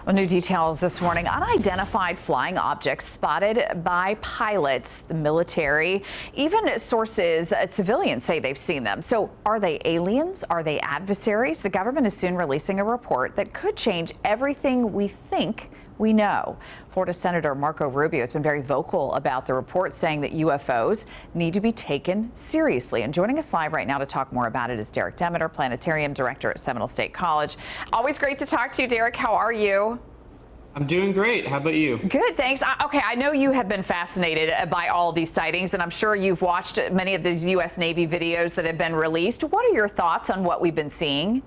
Well, new details this morning. Unidentified flying objects spotted by pilots, the military, even sources, civilians say they've seen them. So are they aliens? Are they adversaries? The government is soon releasing a report that could change everything we think we know. Florida Senator Marco Rubio has been very vocal about the report, saying that UFOs need to be taken seriously. And joining us live right now to talk more about it is Derek Demeter, Planetarium Director at Seminole State College. Always great to talk to you, Derek. How are you? I'm doing great. How about you? Good, thanks. Okay, I know you have been fascinated by all of these sightings, and I'm sure you've watched many of these U.S. Navy videos that have been released. What are your thoughts on what we've been seeing?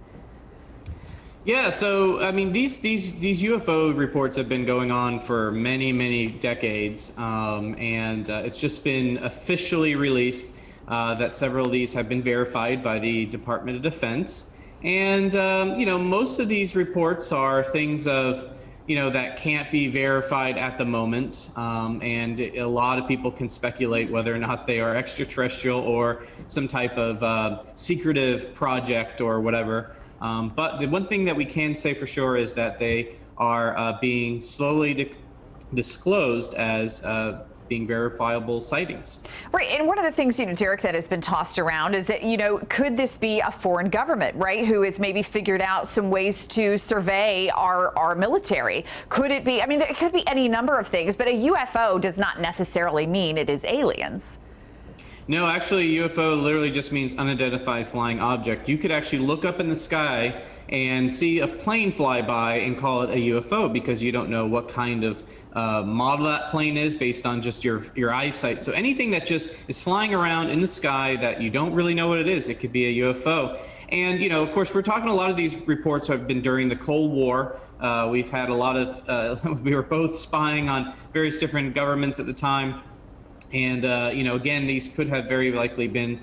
Yeah, so I mean, these UFO reports have been going on for many decades, and it's just been officially released that several of these have been verified by the Department of Defense. And you know, most of these reports are things of, you know, that can't be verified at the moment, and a lot of people can speculate whether or not they are extraterrestrial or some type of secretive project or whatever. But the one thing that we can say for sure is that they are being slowly disclosed as being verifiable sightings. Right, and one of the things, you know, Derek, that has been tossed around is that, you know, could this be a foreign government, right, who has maybe figured out some ways to survey our military? Could it be, I mean, it could be any number of things, but a UFO does not necessarily mean it is aliens. No, actually, UFO literally just means unidentified flying object. You could actually look up in the sky and see a plane fly by and call it a UFO because you don't know what kind of model that plane is based on just your eyesight. So anything that just is flying around in the sky that you don't really know what it is, it could be a UFO. And, you know, of course, we're talking, a lot of these reports have been during the Cold War. We've had a lot of, we were both spying on various different governments at the time. And, you know, again, these could have very likely been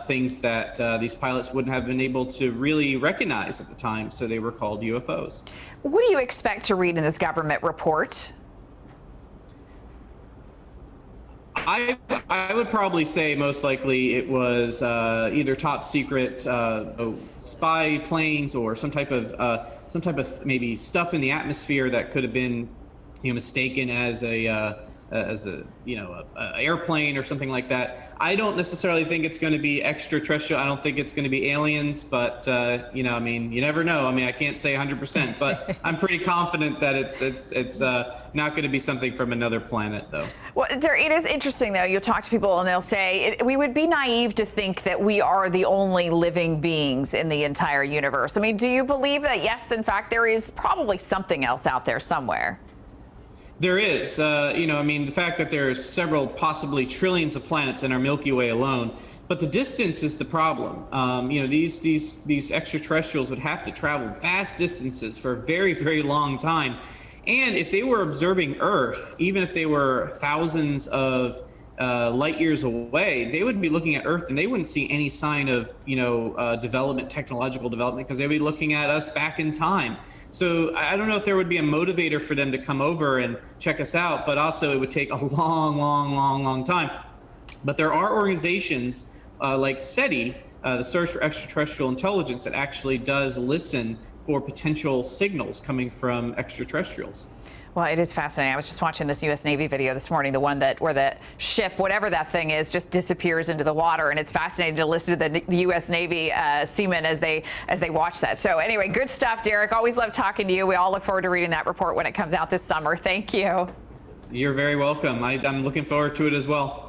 things that these pilots wouldn't have been able to really recognize at the time, so they were called UFOs. What do you expect to read in this government report? I would probably say most likely it was either top secret spy planes or some type of maybe stuff in the atmosphere that could have been, you know, mistaken as a you know, a airplane or something like that. I don't necessarily think it's going to be extraterrestrial. I don't think it's going to be aliens, but you know, I mean, you never know. I mean, I can't say 100%, but I'm pretty confident that it's not going to be something from another planet, though. Well, it is interesting, though. You'll talk to people and they'll say, we would be naive to think that we are the only living beings in the entire universe. I mean, do you believe that, yes, in fact, there is probably something else out there somewhere? There is, you know, I mean, the fact that there's several, possibly trillions of planets in our Milky Way alone, but the distance is the problem. You know, these extraterrestrials would have to travel vast distances for a very long time. And if they were observing Earth, even if they were thousands of light years away, they would be looking at Earth and they wouldn't see any sign of, you know, development, technological development, because they'd be looking at us back in time. So I don't know if there would be a motivator for them to come over and check us out, but also it would take a long time. But there are organizations like SETI, the Search for Extraterrestrial Intelligence, that actually does listen for potential signals coming from extraterrestrials. Well, it is fascinating. I was just watching this U.S. Navy video this morning, the one where the ship, whatever that thing is, just disappears into the water, and it's fascinating to listen to the U.S. Navy seamen as they watch that. So anyway, good stuff, Derek. Always love talking to you. We all look forward to reading that report when it comes out this summer. Thank you. You're very welcome. I'm looking forward to it as well.